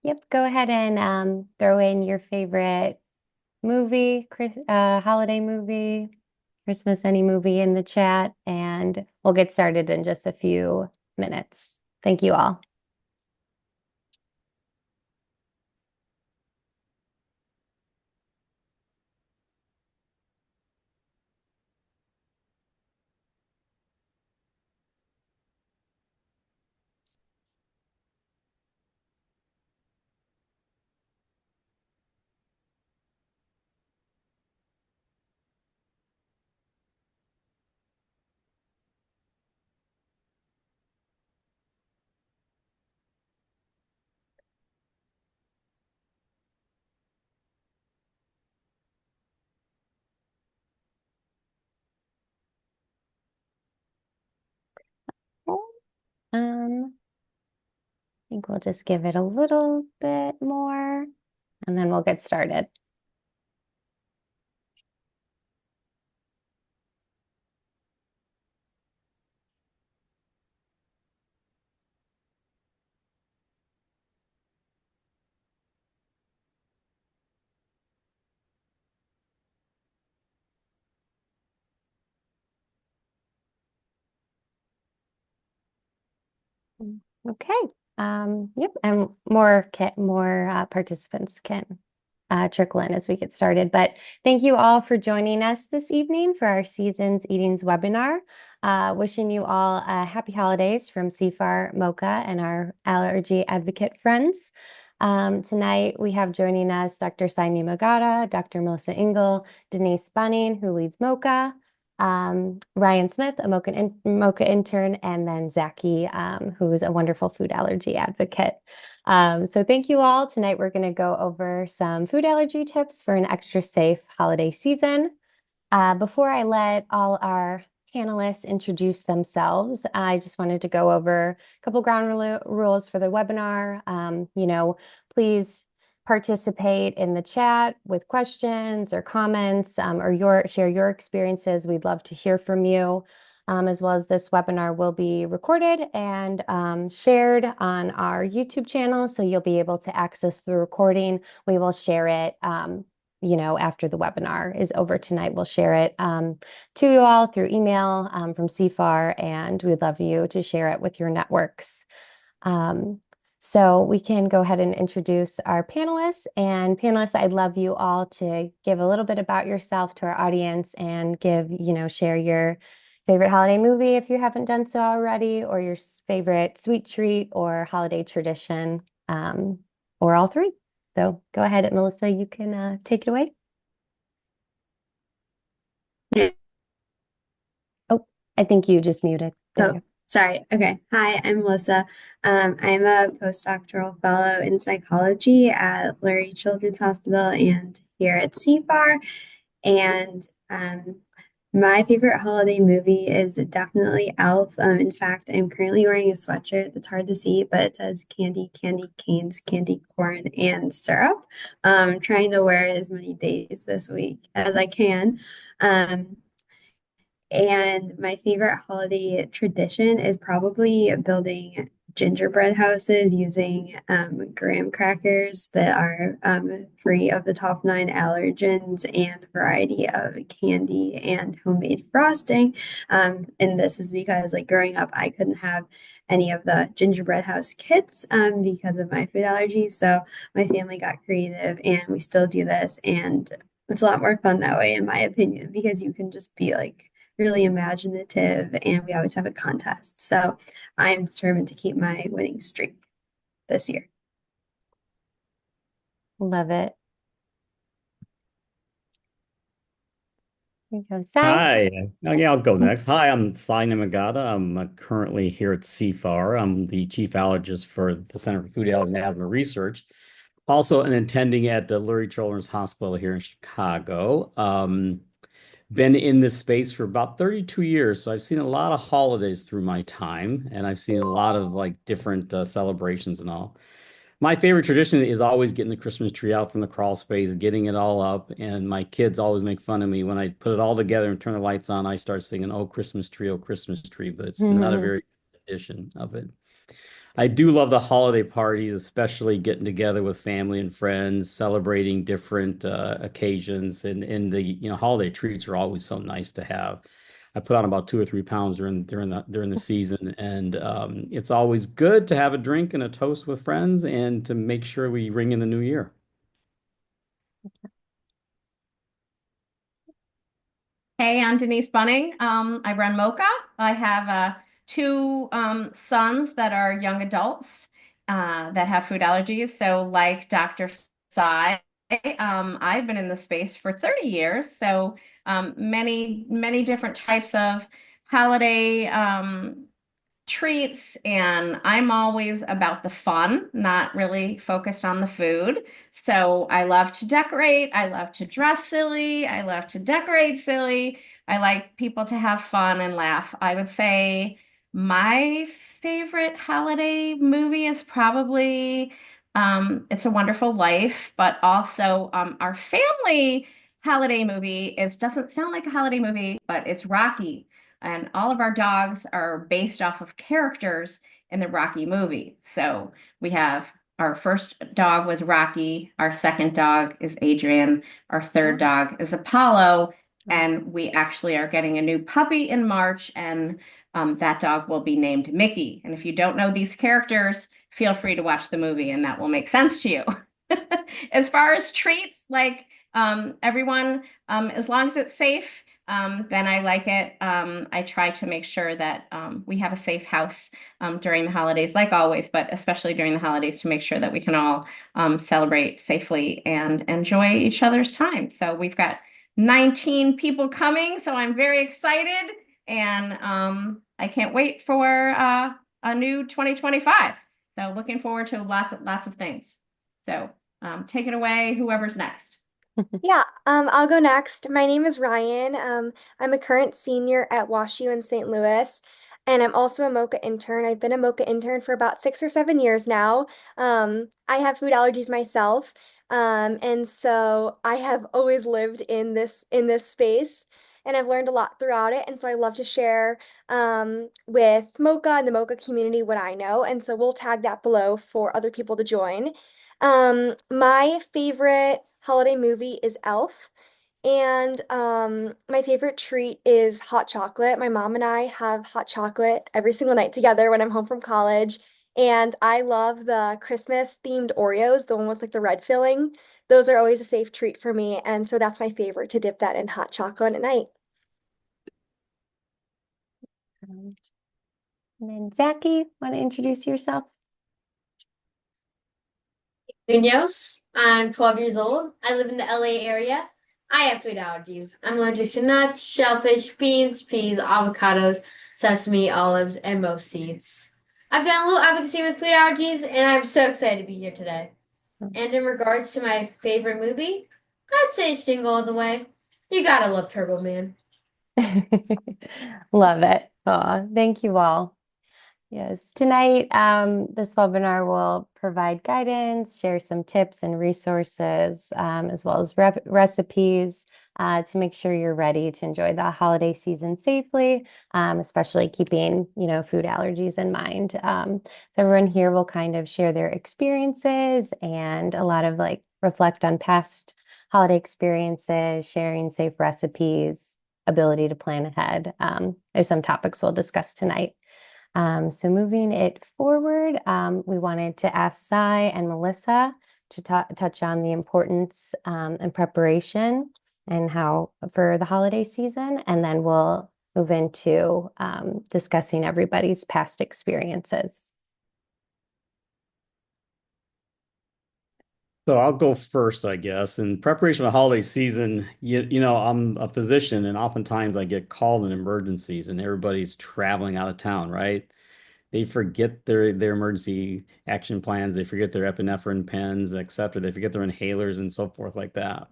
Yep, go ahead and throw in your favorite movie, holiday movie, Christmas any movie in the chat, and we'll get started in just a few minutes. Thank you all. I think we'll just give it a little bit more and then we'll get started. Okay. Yep, and more participants can trickle in as we get started. But thank you all for joining us this evening for our Seasons Eatings webinar. Wishing you all happy holidays from CFAAR, MOCHA, and our allergy advocate friends. Tonight we have joining us Dr. Sai Nimmagadda, Dr. Melissa Engel, Denise Bunning, who leads MOCHA, Ryan Smith, a MOCHA intern, and then Zacky, who is a wonderful food allergy advocate. So thank you all. Tonight we're going to go over some food allergy tips for an extra safe holiday season. Before I let all our panelists introduce themselves, I just wanted to go over a couple ground rules for the webinar. Please participate in the chat with questions or comments, or share your experiences. We'd love to hear from you. As well as this webinar will be recorded and shared on our YouTube channel, so you'll be able to access the recording. We will share it after the webinar is over tonight. We'll share it to you all through email from CFAAR, and we'd love you to share it with your networks. So we can go ahead and introduce our panelists. And panelists, I'd love you all to give a little bit about yourself to our audience and share your favorite holiday movie if you haven't done so already, or your favorite sweet treat or holiday tradition, or all three. So go ahead, Melissa, you can take it away. Oh, I think you just muted. There you Sorry. Okay. Hi, I'm Melissa. I'm a postdoctoral fellow in psychology at Lurie Children's Hospital and here at CFAR. And my favorite holiday movie is definitely Elf. In fact, I'm currently wearing a sweatshirt that's hard to see, but it says candy, candy canes, candy corn, and syrup. I'm trying to wear it as many days this week as I can. Um, and my favorite holiday tradition is probably building gingerbread houses using graham crackers that are free of the top nine allergens and a variety of candy and homemade frosting. And this is because, like, growing up, I couldn't have any of the gingerbread house kits because of my food allergies. So my family got creative, and we still do this. And it's a lot more fun that way, in my opinion, because you can just be like really imaginative, and we always have a contest. So I'm determined to keep my winning streak this year. love it. Here you go, Sai. Hi. Yeah, I'll go next. Hi, I'm Sai Nimmagadda. I'm currently here at CFAR. I'm the chief allergist for the Center for Food Allergy and Asthma Research. Also an attending at the Lurie Children's Hospital here in Chicago. Been in this space for about 32 years, so I've seen a lot of holidays through my time, and I've seen a lot of like different celebrations and all. My favorite tradition is always getting the Christmas tree out from the crawl space, getting it all up, and my kids always make fun of me when I put it all together and turn the lights on. I start singing "Oh Christmas Tree, Oh Christmas Tree," but it's not a very good edition of it. I do love the holiday parties, especially getting together with family and friends, celebrating different occasions, and the holiday treats are always so nice to have. I put on about 2 or 3 pounds during the season, and it's always good to have a drink and a toast with friends, and to make sure we ring in the new year. Hey, I'm Denise Bunning. I run MOCHA. I have two sons that are young adults that have food allergies. So, like Dr. Sai, I've been in the space for 30 years. So, many different types of holiday treats, and I'm always about the fun, not really focused on the food. So I love to decorate. I love to dress silly. I love to decorate silly. I like people to have fun and laugh. I would say my favorite holiday movie is probably It's a Wonderful Life, but also our family holiday movie is doesn't sound like a holiday movie, but it's Rocky. And all of our dogs are based off of characters in the Rocky movie. So we have our first dog was Rocky, our second dog is Adrian, our third dog is Apollo, and we actually are getting a new puppy in March, and that dog will be named Mickey. And if you don't know these characters, feel free to watch the movie, and that will make sense to you. As far as treats, like everyone, as long as it's safe, then I like it. I try to make sure that we have a safe house during the holidays, like always, but especially during the holidays to make sure that we can all celebrate safely and enjoy each other's time. So we've got 19 people coming, so I'm very excited, and I can't wait for a new 2025. So looking forward to lots of things. So take it away, whoever's next. Yeah, I'll go next. My name is Ryan. I'm a current senior at WashU in St. Louis, and I'm also a MOCHA intern. I've been a MOCHA intern for about 6 or 7 years now. I have food allergies myself, and so I have always lived in this space, and I've learned a lot throughout it. And so I love to share with MOCHA and the MOCHA community what I know, and so we'll tag that below for other people to join. My favorite holiday movie is Elf, and my favorite treat is hot chocolate. My mom and I have hot chocolate every single night together when I'm home from college, and I love the Christmas themed Oreos, the one with like the red filling. Those are always a safe treat for me, and so that's my favorite to dip that in hot chocolate at night. And then Zacky, want to introduce yourself? Munoz. I'm 12 years old. I live in the LA area. I have food allergies. I'm allergic to nuts, shellfish, beans, peas, avocados, sesame, olives, and most seeds. I've done a little advocacy with food allergies, and I'm so excited to be here today. And in regards to my favorite movie, I'd say it's Jingle All the Way. You gotta love Turbo Man. Love it. Aw, thank you all. Yes, tonight, this webinar will provide guidance, share some tips and resources, as well as recipes to make sure you're ready to enjoy the holiday season safely, especially keeping, food allergies in mind. So everyone here will kind of share their experiences and a lot of like reflect on past holiday experiences, sharing safe recipes, ability to plan ahead. There's some topics we'll discuss tonight. So moving it forward, we wanted to ask Sai and Melissa to touch on the importance and preparation and how for the holiday season, and then we'll move into discussing everybody's past experiences. So I'll go first, I guess. In preparation for the holiday season, I'm a physician, and oftentimes I get called in emergencies, and everybody's traveling out of town, right? They forget their emergency action plans. They forget their epinephrine pens, etc. They forget their inhalers and so forth like that.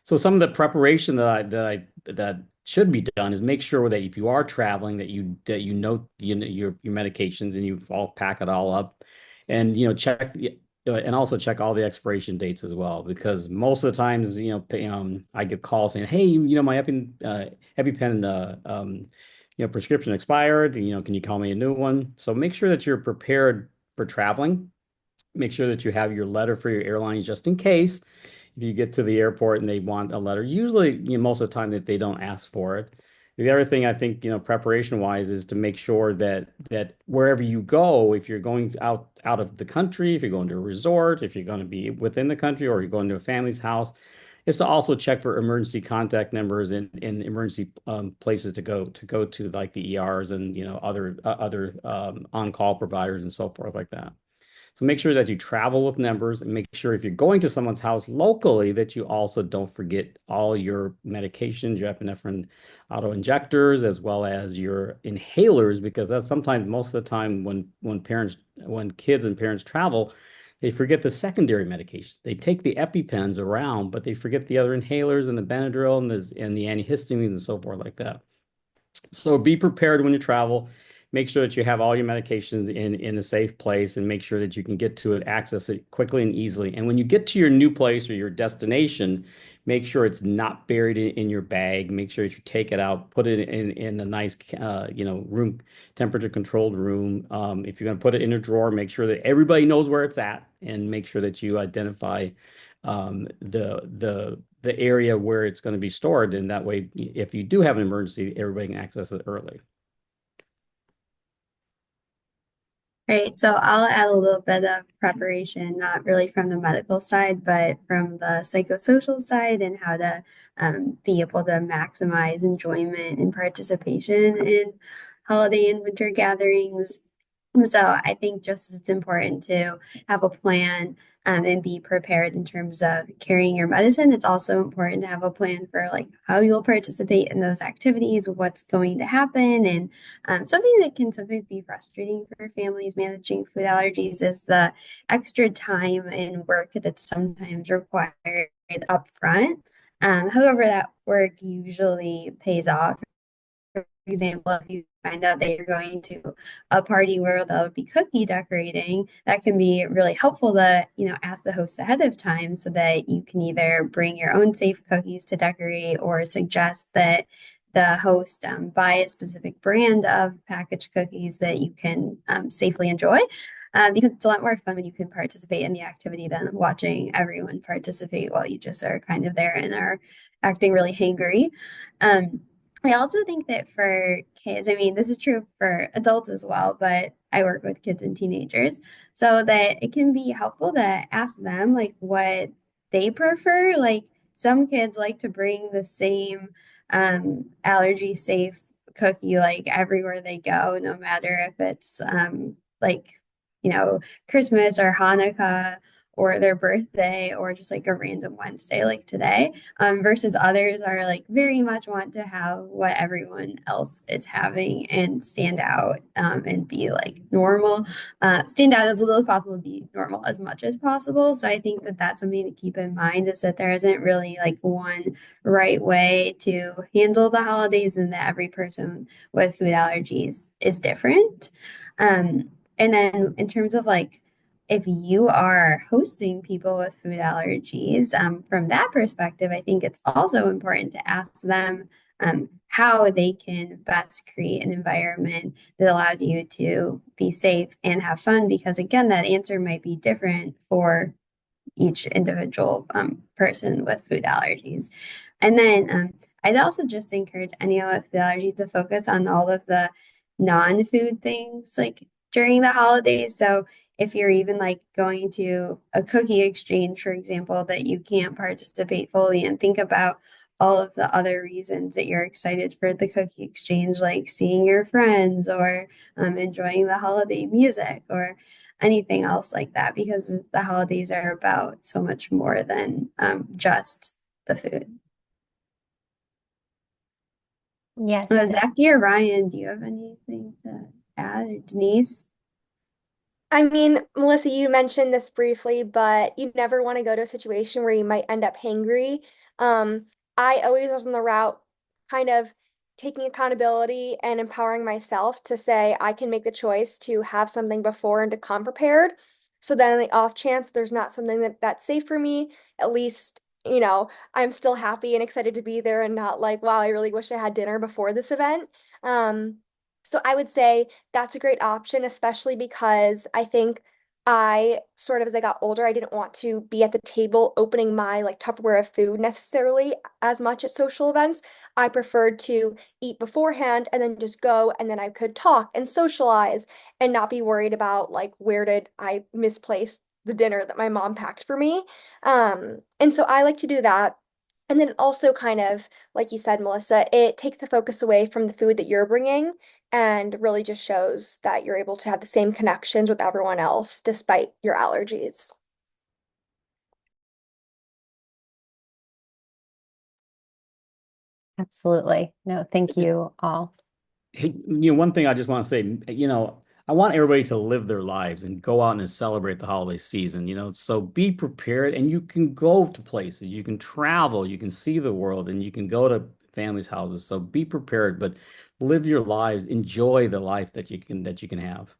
So some of the preparation that should be done is make sure that if you are traveling, that you note your medications and you all pack it all up, and check and also check all the expiration dates as well, because most of the times I get calls saying, hey, my EpiPen prescription expired. Can you call me a new one? So make sure that you're prepared for traveling. Make sure that you have your letter for your airlines just in case if you get to the airport and they want a letter. Usually, most of the time that they don't ask for it. The other thing I think, preparation wise is to make sure that wherever you go, if you're going out of the country, if you're going to a resort, if you're going to be within the country or you're going to a family's house, is to also check for emergency contact numbers and emergency places to go to like the ERs and other on-call providers and so forth like that. So make sure that you travel with numbers and make sure if you're going to someone's house locally that you also don't forget all your medications, your epinephrine auto injectors, as well as your inhalers, because that's sometimes most of the time when kids and parents travel, they forget the secondary medications. They take the EpiPens around, but they forget the other inhalers and the Benadryl and the antihistamines and so forth like that. So be prepared when you travel. Make sure that you have all your medications in a safe place and make sure that you can get to it, access it quickly and easily. And when you get to your new place or your destination, make sure it's not buried in your bag. Make sure that you take it out, put it in a nice, room temperature controlled room. If you're going to put it in a drawer, make sure that everybody knows where it's at and make sure that you identify the area where it's going to be stored. And that way, if you do have an emergency, everybody can access it early. Right, so I'll add a little bit of preparation, not really from the medical side, but from the psychosocial side and how to be able to maximize enjoyment and participation in holiday and winter gatherings. So I think just as it's important to have a plan and be prepared in terms of carrying your medicine, it's also important to have a plan for like how you'll participate in those activities, what's going to happen, and something that can sometimes be frustrating for families managing food allergies is the extra time and work that's sometimes required up front. However, that work usually pays off. For example, if you find out that you're going to a party where there'll be cookie decorating, that can be really helpful to, ask the host ahead of time so that you can either bring your own safe cookies to decorate or suggest that the host buy a specific brand of packaged cookies that you can safely enjoy. Because it's a lot more fun when you can participate in the activity than watching everyone participate while you just are kind of there and are acting really hangry. I also think that for kids, I mean, this is true for adults as well, but I work with kids and teenagers, so that it can be helpful to ask them like what they prefer. Like some kids like to bring the same allergy safe cookie like everywhere they go, no matter if it's like, Christmas or Hanukkah or their birthday or just like a random Wednesday like today, versus others are like very much want to have what everyone else is having and stand out and be like normal, stand out as little as possible, be normal as much as possible. So I think that that's something to keep in mind is that there isn't really like one right way to handle the holidays and that every person with food allergies is different. And then in terms of like if you are hosting people with food allergies, from that perspective, I think it's also important to ask them how they can best create an environment that allows you to be safe and have fun. Because again, that answer might be different for each individual person with food allergies. And then I'd also just encourage anyone with food allergies to focus on all of the non-food things like during the holidays. So if you're even like going to a cookie exchange, for example, that you can't participate fully and think about all of the other reasons that you're excited for the cookie exchange, like seeing your friends or enjoying the holiday music or anything else like that, because the holidays are about so much more than just the food. Yes. Zacky or Ryan, do you have anything to add, or Denise? I mean, Melissa, you mentioned this briefly, but you never want to go to a situation where you might end up hangry. I always was on the route kind of taking accountability and empowering myself to say I can make the choice to have something before and to come prepared. So then, in the off chance there's not something that's safe for me, at least, I'm still happy and excited to be there and not like, wow, I really wish I had dinner before this event. So I would say that's a great option, especially because I think I sort of, as I got older, I didn't want to be at the table opening my like Tupperware of food necessarily as much at social events. I preferred to eat beforehand and then just go, and then I could talk and socialize and not be worried about like where did I misplace the dinner that my mom packed for me. And so I like to do that. And then also kind of, like you said, Melissa, it takes the focus away from the food that you're bringing and really just shows that you're able to have the same connections with everyone else despite your allergies. Absolutely. No, thank you all. Hey, one thing I just want to say, I want everybody to live their lives and go out and celebrate the holiday season, so be prepared and you can go to places, you can travel, you can see the world, and you can go to families' houses. So be prepared, but live your lives, enjoy the life that you can have.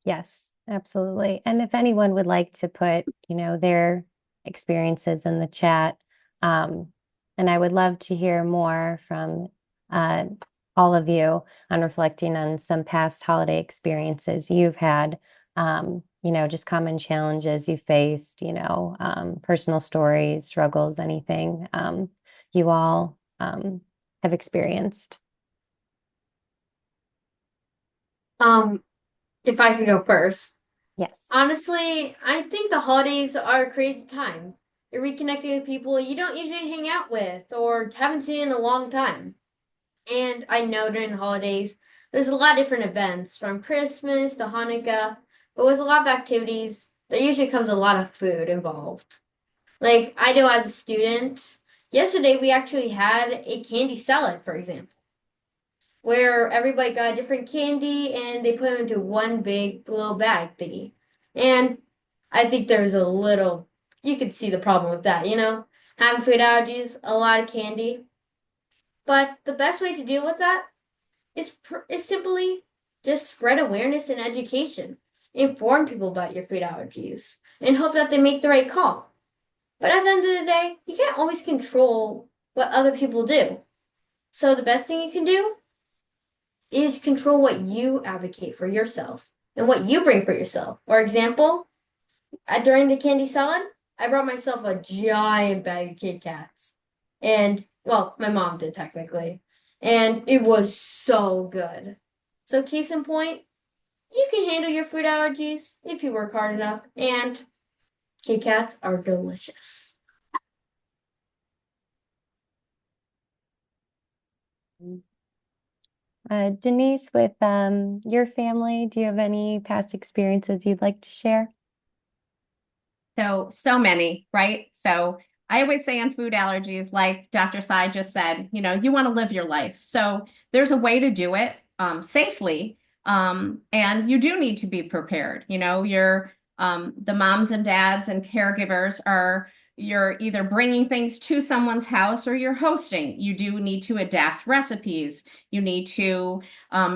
Yes, absolutely. And if anyone would like to put, their experiences in the chat, and I would love to hear more from uh, all of you on reflecting on some past holiday experiences you've had, just common challenges you faced, personal stories, struggles, anything you all have experienced. If I could go first. Yes. Honestly, I think the holidays are a crazy time. You're reconnecting with people you don't usually hang out with or haven't seen in a long time. And I know during the holidays, there's a lot of different events from Christmas to Hanukkah, but with a lot of activities, there usually comes a lot of food involved. Like I know as a student, yesterday we actually had a candy salad, for example, where everybody got a different candy and they put them into one big little bag thingy. And I think there's you could see the problem with that, having food allergies, a lot of candy. But the best way to deal with that is simply just spread awareness and education. Inform people about your food allergies and hope that they make the right call. But at the end of the day, you can't always control what other people do. So the best thing you can do is control what you advocate for yourself and what you bring for yourself. For example, during the candy salad, I brought myself a giant bag of Kit Kats. And, well, my mom did technically. And it was so good. So, case in point, you can handle your food allergies if you work hard enough. And Kit Kats are delicious. Denise, with your family, do you have any past experiences you'd like to share? So many, right? So I always say on food allergies, like Dr. Sai just said, you want to live your life. So there's a way to do it safely. And you do need to be prepared. The moms and dads and caregivers you're either bringing things to someone's house or you're hosting. You do need to adapt recipes. You need to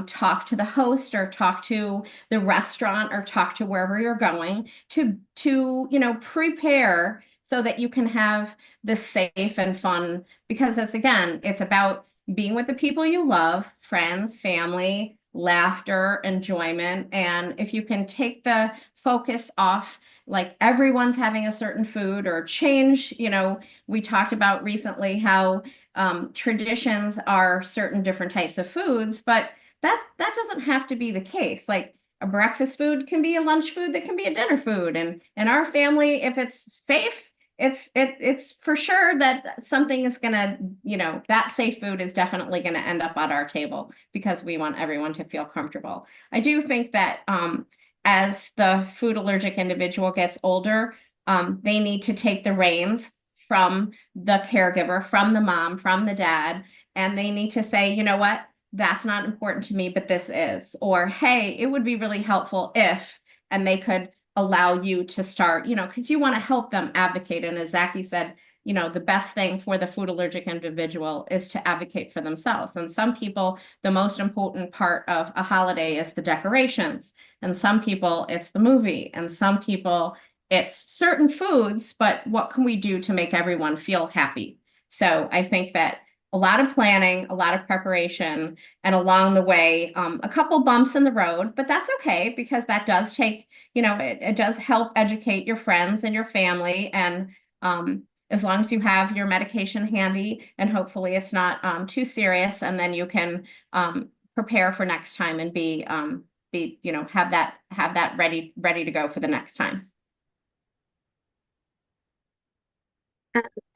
talk to the host or talk to the restaurant or talk to wherever you're going to prepare so that you can have this safe and fun, because it's about being with the people you love, friends, family, laughter, enjoyment. And if you can take the focus off like everyone's having a certain food or change, we talked about recently how traditions are certain different types of foods, but that doesn't have to be the case. Like a breakfast food can be a lunch food that can be a dinner food. And in our family, if it's safe, it's for sure that something is gonna, that safe food is definitely gonna end up at our table because we want everyone to feel comfortable. I do think that as the food allergic individual gets older, they need to take the reins from the caregiver, from the mom, from the dad, and they need to say, you know what, that's not important to me, but this is. Or, hey, it would be really helpful if, and they could allow you to start, because you want to help them advocate. And as Zacky said, the best thing for the food allergic individual is to advocate for themselves. And some people, the most important part of a holiday is the decorations. And some people, it's the movie. And some people, it's certain foods, but what can we do to make everyone feel happy? So I think that a lot of planning, a lot of preparation, and along the way, a couple bumps in the road, but that's okay because that does take, it does help educate your friends and your family. And as long as you have your medication handy and hopefully it's not too serious, and then you can prepare for next time and have that ready to go for the next time.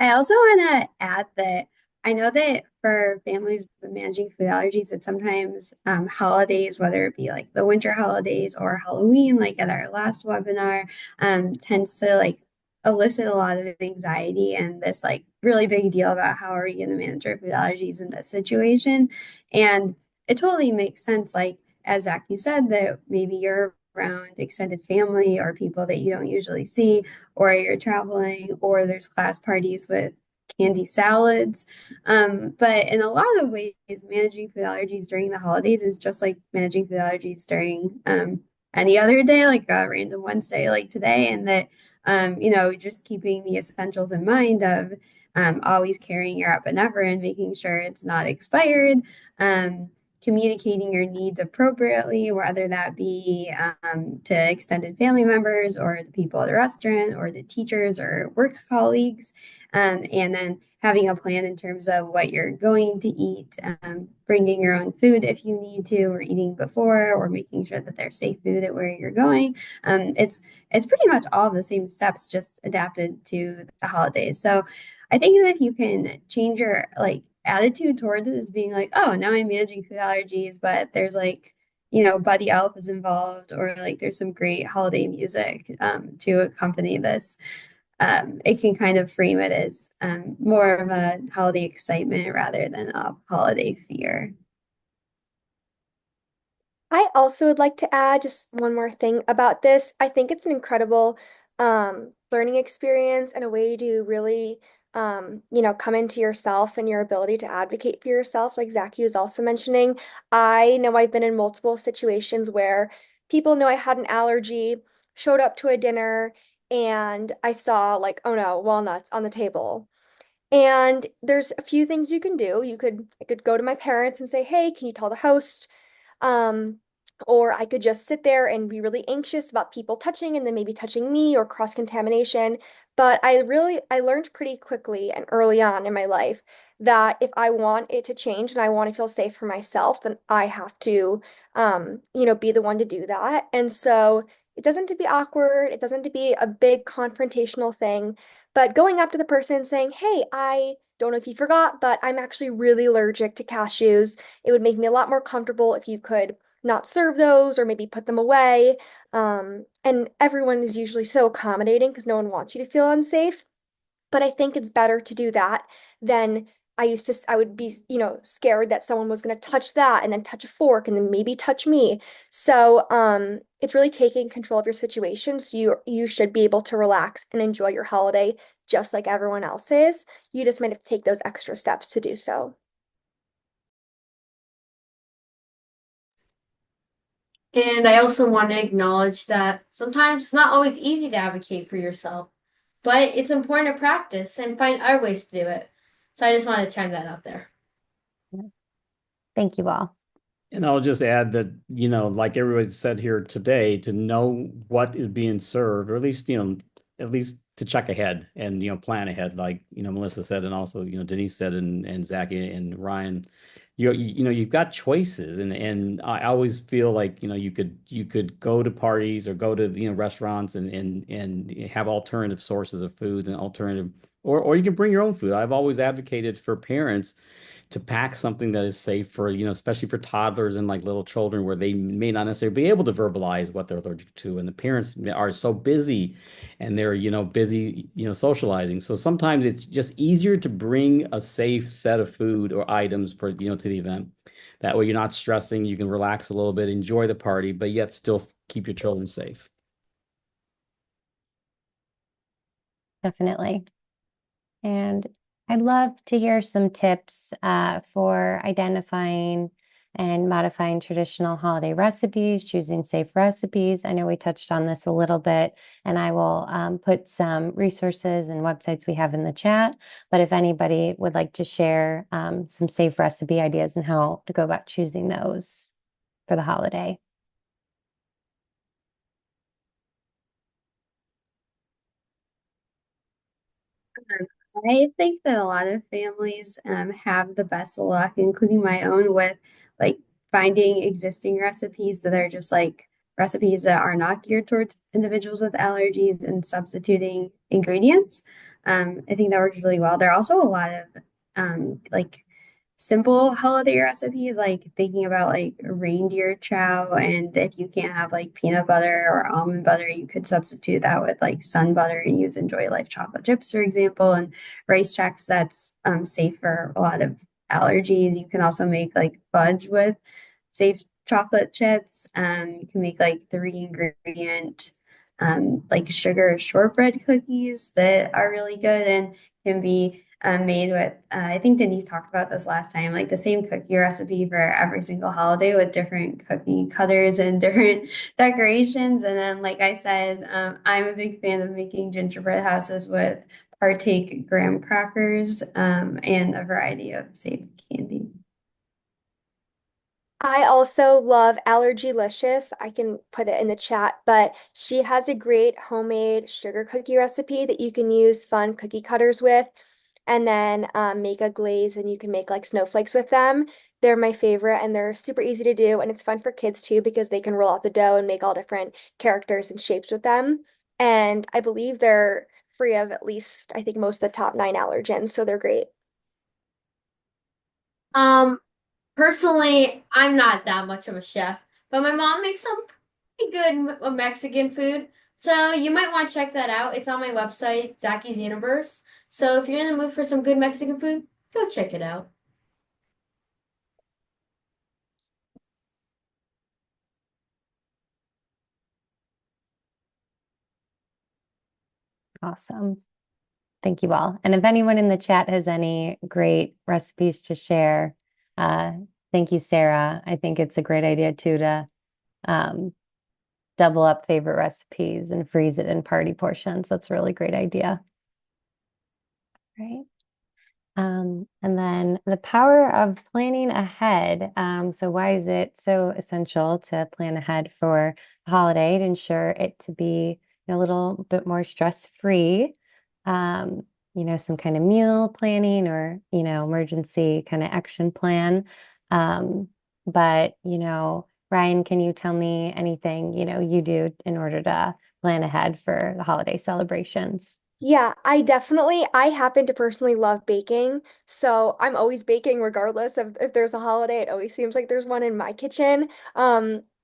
I also want to add that I know that for families with managing food allergies, that sometimes holidays, whether it be like the winter holidays or Halloween, like at our last webinar, tends to like elicit a lot of anxiety and this like really big deal about how are we going to manage our food allergies in this situation. And it totally makes sense, like as Zacky said, that maybe you're around extended family or people that you don't usually see, or you're traveling, or there's class parties with candy salads. But in a lot of ways, managing food allergies during the holidays is just like managing food allergies during any other day, like a random Wednesday like today, and that just keeping the essentials in mind of always carrying your epinephrine, making sure it's not expired, communicating your needs appropriately, whether that be to extended family members or the people at the restaurant or the teachers or work colleagues, and then having a plan in terms of what you're going to eat, bringing your own food if you need to, or eating before, or making sure that there's safe food at where you're going. It's pretty much all the same steps, just adapted to the holidays. So I think that if you can change your like attitude towards it as being like, oh, now I'm managing food allergies, but there's like, Buddy Elf is involved, or like there's some great holiday music to accompany this. It can kind of frame it as more of a holiday excitement rather than a holiday fear. I also would like to add just one more thing about this. I think it's an incredible learning experience and a way to really, come into yourself and your ability to advocate for yourself, like Zacky was also mentioning. I know I've been in multiple situations where people know I had an allergy, showed up to a dinner, and I saw like, oh no, walnuts on the table. And there's a few things you can do. I could go to my parents and say, hey, can you tell the host? Um, or I could just sit there and be really anxious about people touching and then maybe touching me or cross-contamination. But I learned pretty quickly and early on in my life that if I want it to change and I want to feel safe for myself, then I have to, be the one to do that. And so it doesn't have to be awkward. It doesn't have to be a big confrontational thing, but going up to the person and saying, hey, I don't know if you forgot, but I'm actually really allergic to cashews. It would make me a lot more comfortable if you could not serve those or maybe put them away. And everyone is usually so accommodating because no one wants you to feel unsafe. But I think it's better to do that than I would be, scared that someone was going to touch that and then touch a fork and then maybe touch me. So, it's really taking control of your situation. So you should be able to relax and enjoy your holiday just like everyone else is. You just might have to take those extra steps to do so. And I also want to acknowledge that sometimes it's not always easy to advocate for yourself, but it's important to practice and find other ways to do it. So I just wanted to chime that out there. Thank you all. And I'll just add that, like everybody said here today, to know what is being served, or at least to check ahead and, plan ahead, like, Melissa said, and also, Denise said, and Zacky and Ryan, you've got choices. And I always feel like, you could go to parties or go to, restaurants and have alternative sources of foods and alternative, or you can bring your own food. I've always advocated for parents to pack something that is safe for, especially for toddlers and like little children where they may not necessarily be able to verbalize what they're allergic to. And the parents are so busy and they're, busy, socializing. So sometimes it's just easier to bring a safe set of food or items for, to the event. That way you're not stressing, you can relax a little bit, enjoy the party, but yet still keep your children safe. Definitely. And I'd love to hear some tips for identifying and modifying traditional holiday recipes, choosing safe recipes. I know we touched on this a little bit, and I will put some resources and websites we have in the chat. But if anybody would like to share some safe recipe ideas and how to go about choosing those for the holiday. I think that a lot of families have the best luck, including my own, with like finding existing recipes that are just like recipes that are not geared towards individuals with allergies and substituting ingredients. I think that works really well. There are also a lot of like simple holiday recipes, like thinking about like reindeer chow, and if you can't have like peanut butter or almond butter, you could substitute that with like sun butter and use Enjoy Life chocolate chips, for example, and rice checks that's safe for a lot of allergies. You can also make like fudge with safe chocolate chips. You can make like 3 ingredient like sugar shortbread cookies that are really good and can be made with, I think Denise talked about this last time, like the same cookie recipe for every single holiday with different cookie cutters and different decorations. And then, like I said, I'm a big fan of making gingerbread houses with partake graham crackers and a variety of safe candy. I also love Allergylicious. I can put it in the chat, but she has a great homemade sugar cookie recipe that you can use fun cookie cutters with, and then make a glaze, and you can make like snowflakes with them. They're my favorite, and they're super easy to do, and it's fun for kids too because they can roll out the dough and make all different characters and shapes with them. And I believe they're free of at least, I think, most of the top 9 allergens, so they're great. Um, Personally, I'm not that much of a chef, but my mom makes some pretty good Mexican food. So you might want to check that out. It's on my website, Zacky's Universe. So if you're in the mood for some good Mexican food, go check it out. Awesome. Thank you all. And if anyone in the chat has any great recipes to share, thank you, Sarah. I think it's a great idea too to um, double up favorite recipes and freeze it in party portions. That's a really great idea. Right. And then the power of planning ahead. So why is it so essential to plan ahead for a holiday to ensure it to be a little bit more stress-free? Some kind of meal planning or, emergency kind of action plan. But, Ryan, can you tell me anything, you do in order to plan ahead for the holiday celebrations? Yeah, I happen to personally love baking. So I'm always baking regardless of if there's a holiday. It always seems like there's one in my kitchen.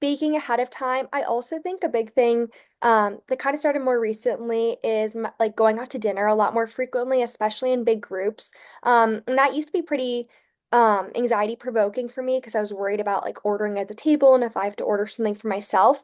Baking ahead of time. I also think a big thing that kind of started more recently is like going out to dinner a lot more frequently, especially in big groups. And that used to be pretty anxiety provoking for me because I was worried about like ordering at the table and if I have to order something for myself.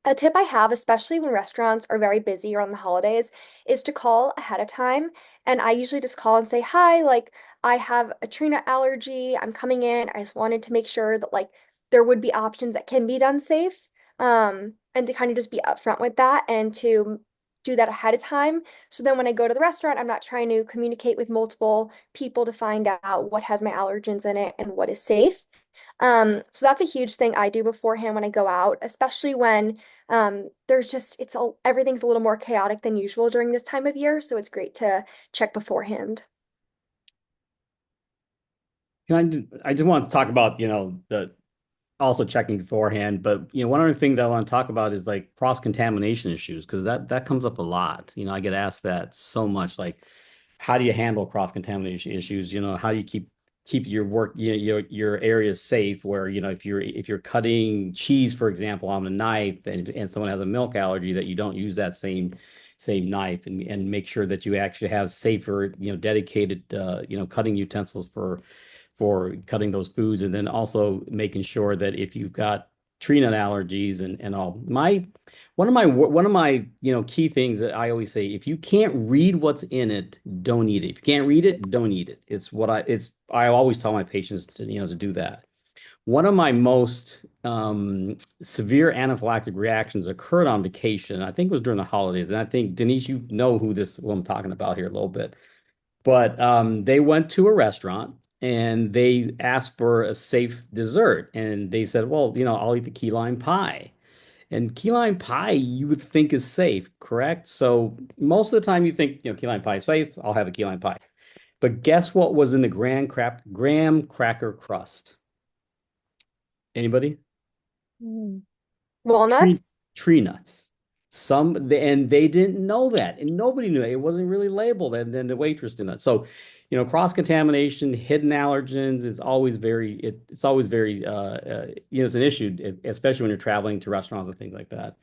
A tip I have, especially when restaurants are very busy around the holidays, is to call ahead of time. And I usually just call and say, hi, like I have a tree nut allergy. I'm coming in. I just wanted to make sure that like there would be options that can be done safe. And to kind of just be upfront with that and to do that ahead of time. So then when I go to the restaurant, I'm not trying to communicate with multiple people to find out what has my allergens in it and what is safe. So that's a huge thing I do beforehand when I go out, especially when there's just everything's a little more chaotic than usual during this time of year, so it's great to check beforehand. I just want to talk about, the also checking beforehand, but one other thing that I want to talk about is like cross-contamination issues because that comes up a lot. I get asked that so much, like how do you handle cross-contamination issues? How do you keep your work, your areas safe where, if you're cutting cheese, for example, on a knife and someone has a milk allergy, that you don't use that same knife and make sure that you actually have safer, dedicated, cutting utensils for cutting those foods, and then also making sure that if you've got tree nut allergies and all. One of my key things that I always say: if you can't read what's in it, don't eat it. If you can't read it, don't eat it. I always tell my patients to do that. One of my most severe anaphylactic reactions occurred on vacation. I think it was during the holidays. And I think, Denise, you know who I'm talking about here a little bit. But they went to a restaurant and they asked for a safe dessert. And they said, well, I'll eat the key lime pie. And key lime pie, you would think is safe, correct? So most of the time you think, key lime pie is safe, I'll have a key lime pie. But guess what was in the graham cracker crust? Anybody? Mm. Tree Walnuts? tree nuts. And they didn't know that, and nobody knew it. It wasn't really labeled, and then the waitress did not. So, cross-contamination, hidden allergens is always it's always very it's an issue, especially when you're traveling to restaurants and things like that.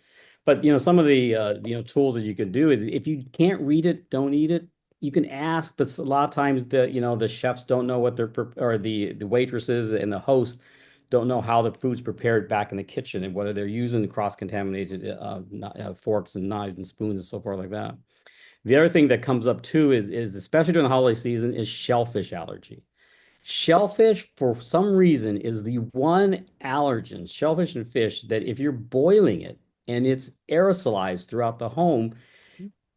But some of the tools that you can do is if you can't read it, don't eat it. You can ask, but a lot of times the chefs don't know what or the waitresses and the host don't know how the food's prepared back in the kitchen and whether they're using cross-contaminated forks and knives and spoons and so forth like that. The other thing that comes up too is especially during the holiday season is shellfish allergy. Shellfish, for some reason, is the one allergen, shellfish and fish, that if you're boiling it and it's aerosolized throughout the home,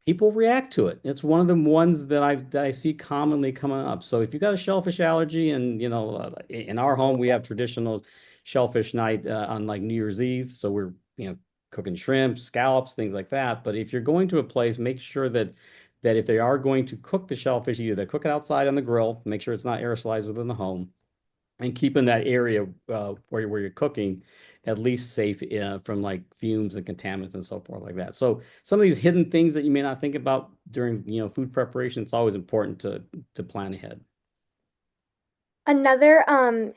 people react to it. It's one of the ones that I see commonly coming up. So if you got a shellfish allergy, and in our home we have traditional shellfish night on like New Year's Eve, so we're cooking shrimp, scallops, things like that. But if you're going to a place, make sure that if they are going to cook the shellfish, either they cook it outside on the grill, make sure it's not aerosolized within the home, and keeping that area where you're cooking at least safe from like fumes and contaminants and so forth like that. So some of these hidden things that you may not think about during food preparation, it's always important to plan ahead. Another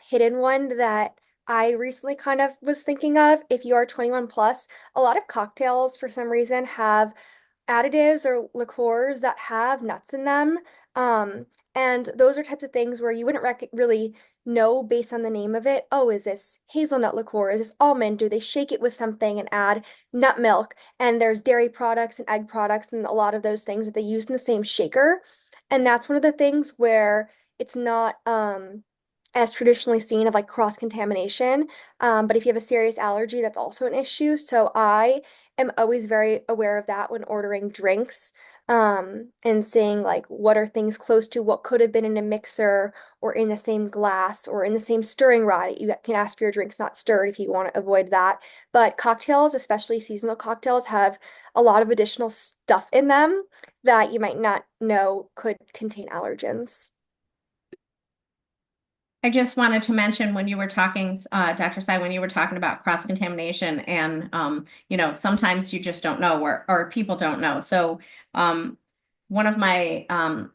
hidden one that I recently kind of was thinking of, if you are 21 plus, a lot of cocktails for some reason have additives or liqueurs that have nuts in them. And those are types of things where you wouldn't really know based on the name of it. Oh, is this hazelnut liqueur? Is this almond? Do they shake it with something and add nut milk? And there's dairy products and egg products and a lot of those things that they use in the same shaker. And that's one of the things where it's not as traditionally seen of like cross-contamination. But if you have a serious allergy, that's also an issue. So I am always very aware of that when ordering drinks, and saying like what are things close to what could have been in a mixer or in the same glass or in the same stirring rod. You can ask for your drinks not stirred if you want to avoid that. But cocktails, especially seasonal cocktails, have a lot of additional stuff in them that you might not know could contain allergens. I just wanted to mention when you were talking, Dr. Sai, when you were talking about cross-contamination and, sometimes you just don't know or people don't know. So one of my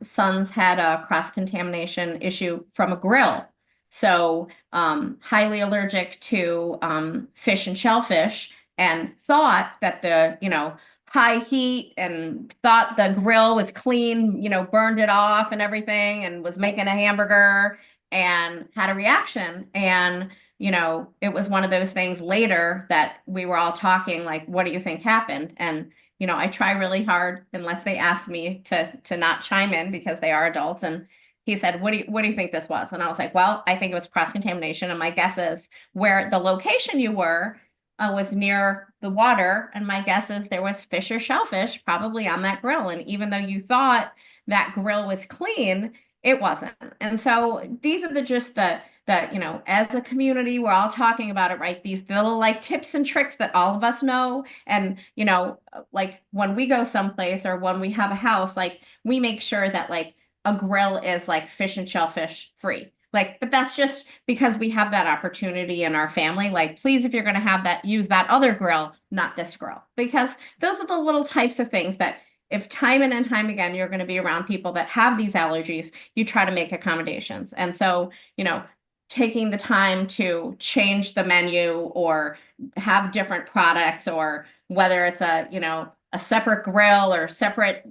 sons had a cross-contamination issue from a grill. So highly allergic to fish and shellfish and thought that high heat and thought the grill was clean, burned it off and everything and was making a hamburger and had a reaction. And, it was one of those things later that we were all talking, like, what do you think happened? And, I try really hard unless they ask me to not chime in because they are adults. And he said, what do you think this was? And I was like, well, I think it was cross-contamination. And my guess is where the location you were was near the water. And my guess is there was fish or shellfish probably on that grill. And even though you thought that grill was clean, it wasn't. And so these are as a community, we're all talking about it, right? These little like tips and tricks that all of us know. And, like when we go someplace or when we have a house, like we make sure that like a grill is like fish and shellfish free. Like, but that's just because we have that opportunity in our family. Like, please, if you're going to have that, use that other grill, not this grill, because those are the little types of things that if time and time again you're going to be around people that have these allergies, you try to make accommodations. And so, taking the time to change the menu or have different products, or whether it's a separate grill or separate,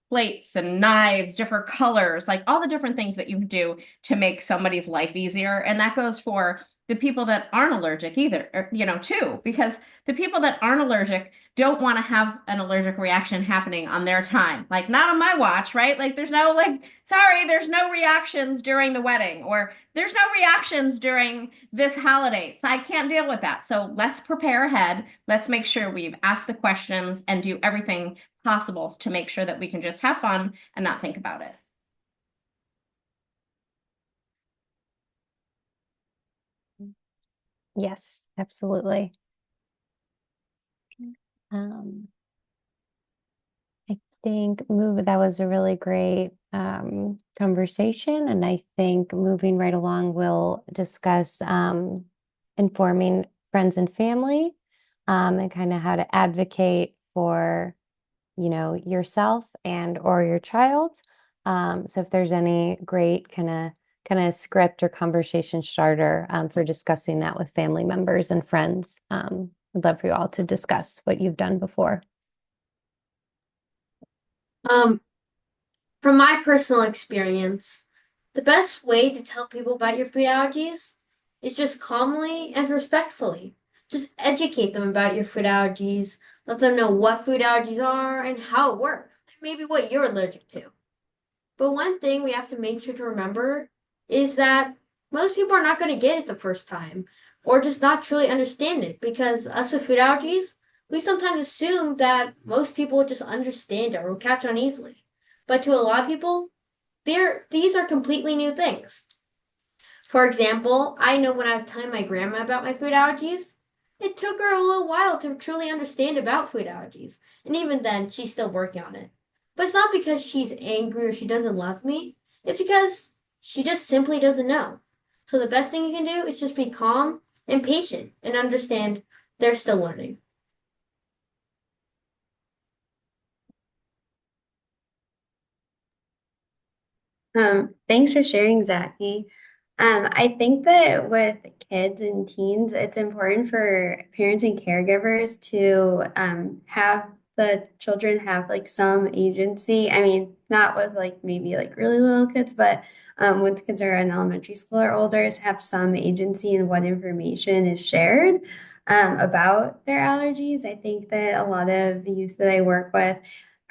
plates and knives, different colors, like all the different things that you do to make somebody's life easier. And that goes for the people that aren't allergic either, or, too, because the people that aren't allergic don't want to have an allergic reaction happening on their time. Like, not on my watch, right? Like, there's no, like, sorry, there's no reactions during the wedding, or there's no reactions during this holiday. So I can't deal with that. So let's prepare ahead. Let's make sure we've asked the questions and do everything possible to make sure that we can just have fun and not think about it. Yes, absolutely. Um, I think that was a really great conversation, and I think moving right along, we'll discuss informing friends and family and kind of how to advocate for, yourself and or your child. So if there's any great kind of script or conversation starter for discussing that with family members and friends, I'd love for you all to discuss what you've done before. Um, from my personal experience, the best way to tell people about your food allergies is just calmly and respectfully. Just educate them about your food allergies, let them know what food allergies are and how it works, and maybe what you're allergic to. But one thing we have to make sure to remember is that most people are not going to get it the first time or just not truly understand it because us with food allergies, we sometimes assume that most people will just understand it or will catch on easily. But to a lot of people, these are completely new things. For example, I know when I was telling my grandma about my food allergies, it took her a little while to truly understand about food allergies, and even then, she's still working on it. But it's not because she's angry or she doesn't love me, it's because she just simply doesn't know. So the best thing you can do is just be calm and patient and understand they're still learning. Thanks for sharing, Zacky. I think that with kids and teens, it's important for parents and caregivers to have the children have like some agency. I mean, not with like maybe like really little kids, but once kids are in elementary school or older, is have some agency in what information is shared about their allergies. I think that a lot of youth that I work with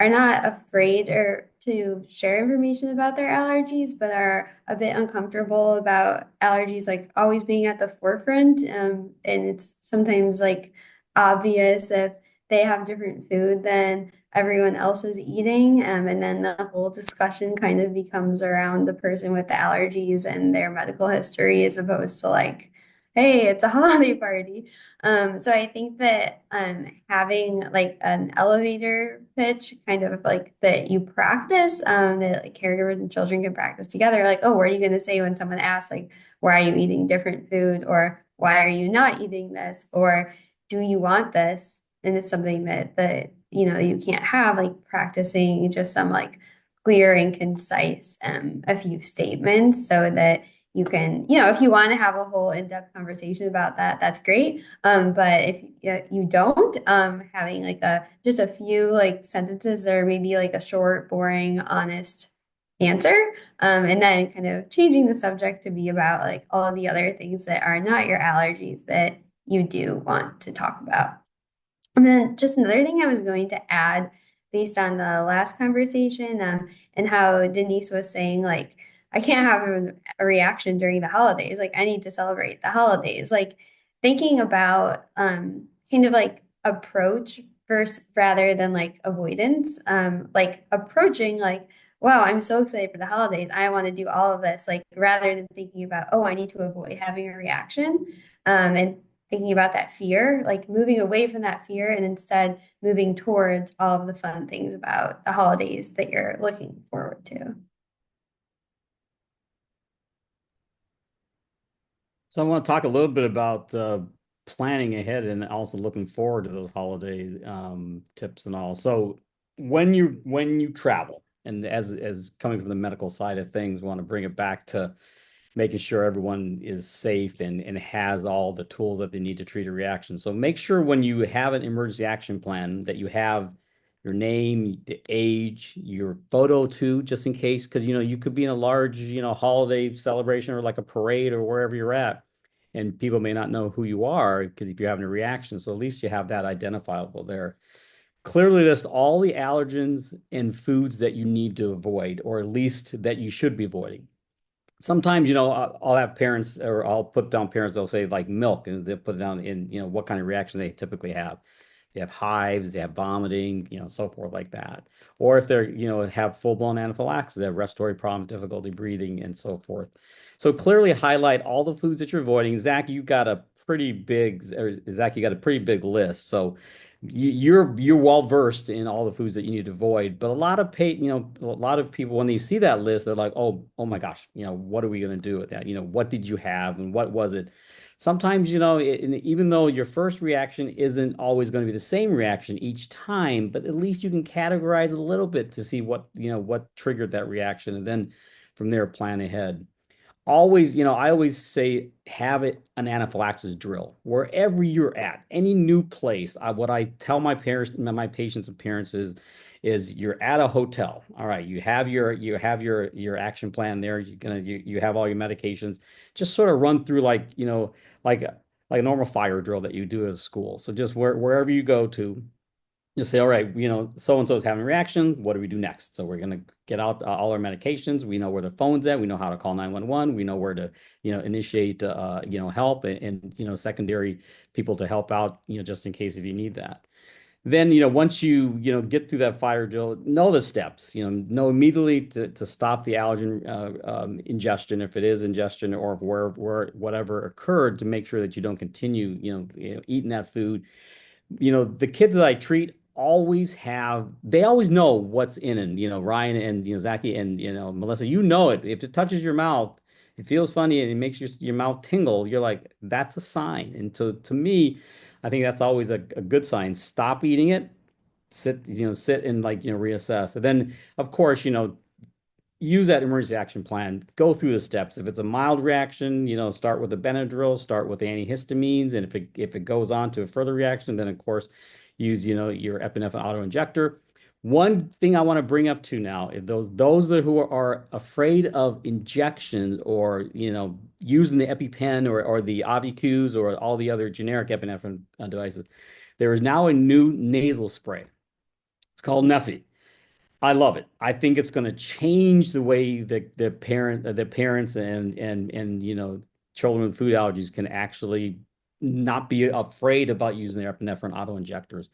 are not afraid or to share information about their allergies, but are a bit uncomfortable about allergies like always being at the forefront. And it's sometimes like obvious if they have different food than everyone else is eating. And then the whole discussion kind of becomes around the person with the allergies and their medical history as opposed to like, hey, it's a holiday party. So I think that having like an elevator pitch, kind of like that you practice, that like caregivers and children can practice together. Like, oh, what are you going to say when someone asks, like, why are you eating different food, or why are you not eating this, or do you want this? And it's something that you can't have, like practicing just some like clear and concise a few statements so that you can, if you want to have a whole in-depth conversation about that, that's great. But if you don't, having like just a few like sentences or maybe like a short, boring, honest answer, and then kind of changing the subject to be about like all of the other things that are not your allergies that you do want to talk about. And then just another thing I was going to add based on the last conversation, and how Denise was saying, like, I can't have a reaction during the holidays. Like, I need to celebrate the holidays. Like, thinking about kind of like approach versus rather than like avoidance, like approaching like, wow, I'm so excited for the holidays. I want to do all of this. Like, rather than thinking about, oh, I need to avoid having a reaction. And thinking about that fear, like moving away from that fear and instead moving towards all of the fun things about the holidays that you're looking forward to. So I want to talk a little bit about planning ahead and also looking forward to those holiday tips and all. So when you travel, and as coming from the medical side of things, want to bring it back to making sure everyone is safe and has all the tools that they need to treat a reaction. So make sure when you have an emergency action plan that you have your name, the age, your photo too, just in case, because you could be in a large, holiday celebration or like a parade or wherever you're at. and people may not know who you are because if you're having a reaction. So at least you have that identifiable there. Clearly list all the allergens and foods that you need to avoid, or at least that you should be avoiding. Sometimes, I'll have parents, or I'll put down parents, they'll say like milk, and they'll put it down in, what kind of reaction they typically have. They have hives, they have vomiting, so forth like that. Or if they're, have full-blown anaphylaxis, they have respiratory problems, difficulty breathing, and so forth. So clearly highlight all the foods that you're avoiding. Zach, you got a pretty big, list. So you're well versed in all the foods that you need to avoid. But a lot of people when they see that list, they're like, oh my gosh, what are we going to do with that? What did you have and what was it? Sometimes, even though your first reaction isn't always going to be the same reaction each time, but at least you can categorize a little bit to see what triggered that reaction, and then from there plan ahead. Always, I always say have an anaphylaxis drill wherever you're at, any new place. What I tell my parents, my patients and parents is you're at a hotel. All right, you have your action plan there. You have all your medications. Just sort of run through like a normal fire drill that you do at school. So just wherever you go to, just say, all right, so and so is having a reaction. What do we do next? So we're going to get out all our medications. We know where the phone's at. We know how to call 911. We know where to, initiate, help and secondary people to help out, just in case if you need that. Then, once get through that fire drill, know the steps, know immediately to stop the allergen ingestion, if it is ingestion, or where whatever occurred, to make sure that you don't continue, eating that food. The kids that I treat they always know what's in it. Ryan and, Zacky and, Melissa, it. If it touches your mouth, it feels funny and it makes your mouth tingle. You're like, that's a sign. And to me, I think that's always a good sign. Stop eating it, sit and reassess. And then, of course, use that emergency action plan, go through the steps. If it's a mild reaction, start with the Benadryl, start with the antihistamines. And if it goes on to a further reaction, then of course, use, your epinephrine auto-injector. One thing I want to bring up to now, if those who are afraid of injections or, using the EpiPen or the Auvi-Qs or all the other generic epinephrine devices, there is now a new nasal spray. It's called Neffy. I love it. I think it's going to change the way the parents and children with food allergies can actually not be afraid about using their epinephrine auto injectors.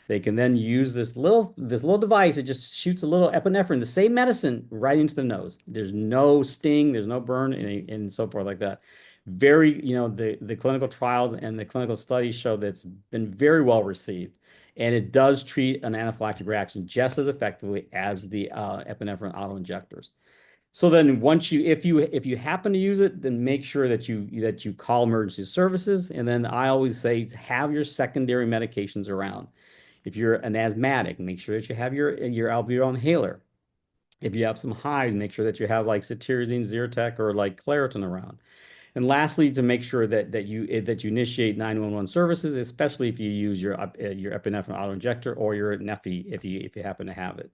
They can then use this little device that just shoots a little epinephrine, the same medicine, right into the nose. There's no sting, there's no burn, and so forth like that. Very, the clinical trials and the clinical studies show that it's been very well received, and it does treat an anaphylactic reaction just as effectively as the epinephrine auto injectors. So then if you happen to use it, then make sure that you call emergency services. And then I always say have your secondary medications around. If you're an asthmatic, make sure that you have your albuterol inhaler. If you have some hives, make sure that you have like cetirizine, Zyrtec, or like Claritin around. And lastly, to make sure that you initiate 911 services, especially if you use your epinephrine auto-injector or your Neffy if you happen to have it.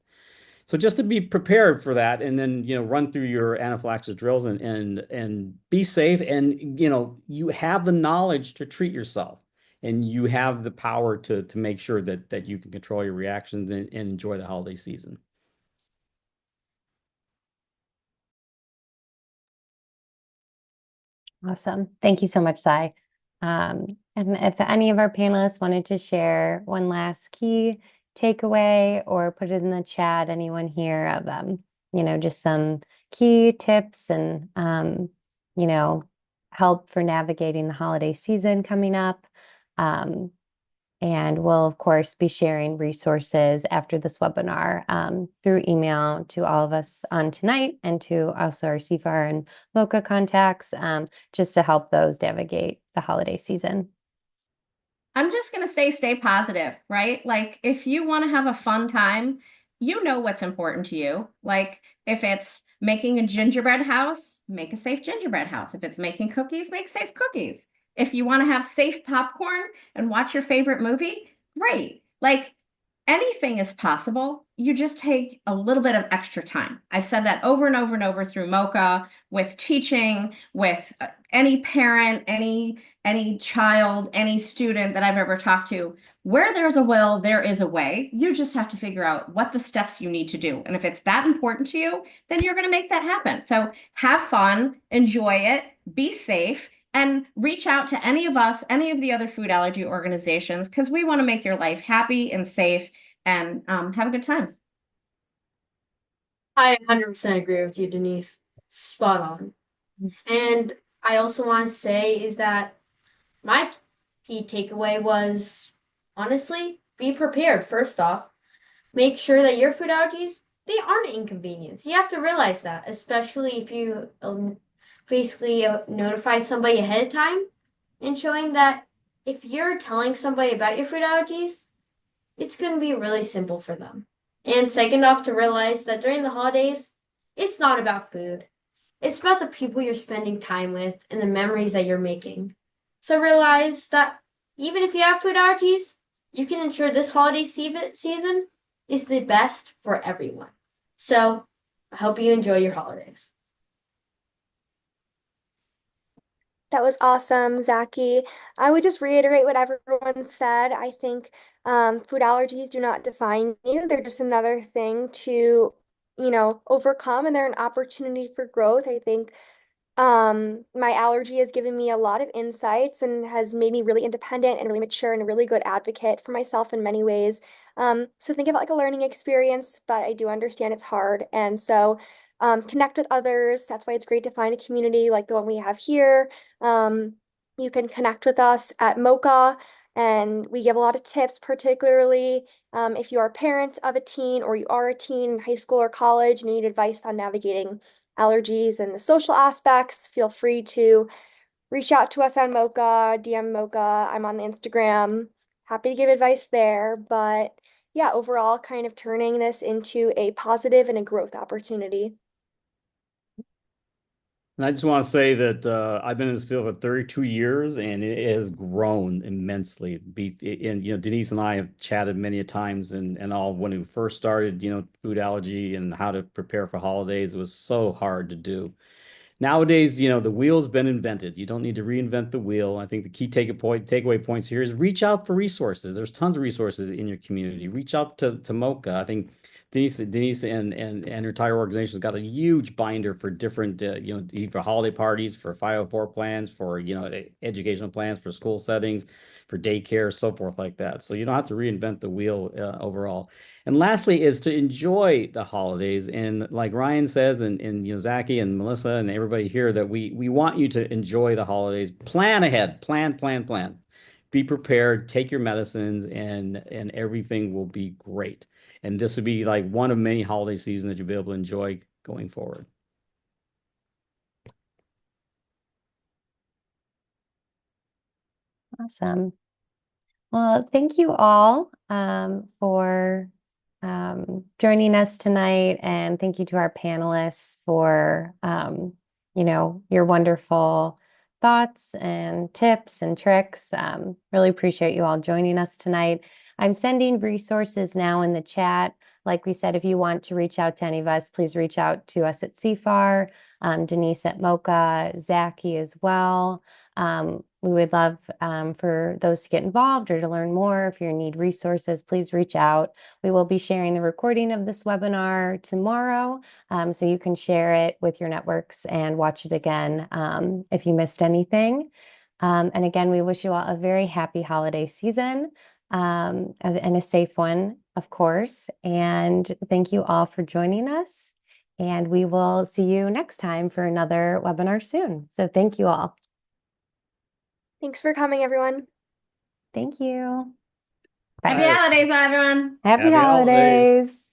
So just to be prepared for that, and then run through your anaphylaxis drills and be safe, and you have the knowledge to treat yourself, and you have the power to make sure that you can control your reactions and enjoy the holiday season. Awesome. Thank you so much, Sai. And if any of our panelists wanted to share one last key takeaway or put it in the chat, anyone here of, just some key tips and, help for navigating the holiday season coming up. And we'll, of course, be sharing resources after this webinar through email to all of us on tonight and to also our CFAAR and MOCHA contacts, just to help those navigate the holiday season. I'm just going to stay positive, right? Like if you want to have a fun time, you know what's important to you. Like if it's making a gingerbread house, make a safe gingerbread house. If it's making cookies, make safe cookies. If you want to have safe popcorn and watch your favorite movie, great. Like anything is possible. You just take a little bit of extra time. I've said that over and over and over through MOCHA, with teaching, with any parent, any child, any student that I've ever talked to. Where there's a will, there is a way. You just have to figure out what the steps you need to do. And if it's that important to you, then you're going to make that happen. So have fun, enjoy it, be safe, and reach out to any of us, any of the other food allergy organizations, because we want to make your life happy and safe and have a good time. I 100% agree with you, Denise. Spot on. And I also want to say is that my key takeaway was honestly, be prepared. First off, make sure that your food allergies, they aren't an inconvenience. You have to realize that, especially if you basically notify somebody ahead of time and showing that if you're telling somebody about your food allergies, it's going to be really simple for them. And second off, to realize that during the holidays, it's not about food. It's about the people you're spending time with and the memories that you're making. So realize that even if you have food allergies, you can ensure this holiday season is the best for everyone. So I hope you enjoy your holidays. That was awesome, Zacky. I would just reiterate what everyone said. I think food allergies do not define you. They're just another thing to, overcome, and they're an opportunity for growth. I think my allergy has given me a lot of insights and has made me really independent and really mature and a really good advocate for myself in many ways. So think of it like a learning experience, but I do understand it's hard. And so connect with others. That's why it's great to find a community like the one we have here. You can connect with us at MOCHA, and we give a lot of tips, particularly if you are a parent of a teen or you are a teen in high school or college and you need advice on navigating allergies and the social aspects. Feel free to reach out to us on MOCHA, DM MOCHA. I'm on the Instagram. Happy to give advice there. But yeah, overall, kind of turning this into a positive and a growth opportunity. And I just want to say that I've been in this field for 32 years, and it has grown immensely. And Denise and I have chatted many a times, and all when we first started, food allergy and how to prepare for holidays. It was so hard to do. Nowadays, the wheel's been invented. You don't need to reinvent the wheel. I think the key takeaway points here is reach out for resources. There's tons of resources in your community. Reach out to MOCHA. I think Denise and her entire organization has got a huge binder for different, for holiday parties, for 504 plans, for, educational plans, for school settings, for daycare, so forth like that. So you don't have to reinvent the wheel overall. And lastly is to enjoy the holidays. And like Ryan says, and Zacky and Melissa and everybody here, that we want you to enjoy the holidays. Plan ahead. Plan. Be prepared, take your medicines, and everything will be great. And this would be like one of many holiday seasons that you'll be able to enjoy going forward. Awesome. Well, thank you all for joining us tonight, and thank you to our panelists for your wonderful thoughts and tips and tricks. Really appreciate you all joining us tonight. I'm sending resources now in the chat. Like we said, if you want to reach out to any of us, please reach out to us at CFAAR, Denise at MOCHA, Zacky as well. We would love for those to get involved or to learn more. If you need resources, please reach out. We will be sharing the recording of this webinar tomorrow, so you can share it with your networks and watch it again if you missed anything. And again, we wish you all a very happy holiday season and a safe one, of course. And thank you all for joining us. And we will see you next time for another webinar soon. So thank you all. Thanks for coming, everyone. Thank you. Bye. Happy holidays, everyone. Happy Happy holidays. holidays.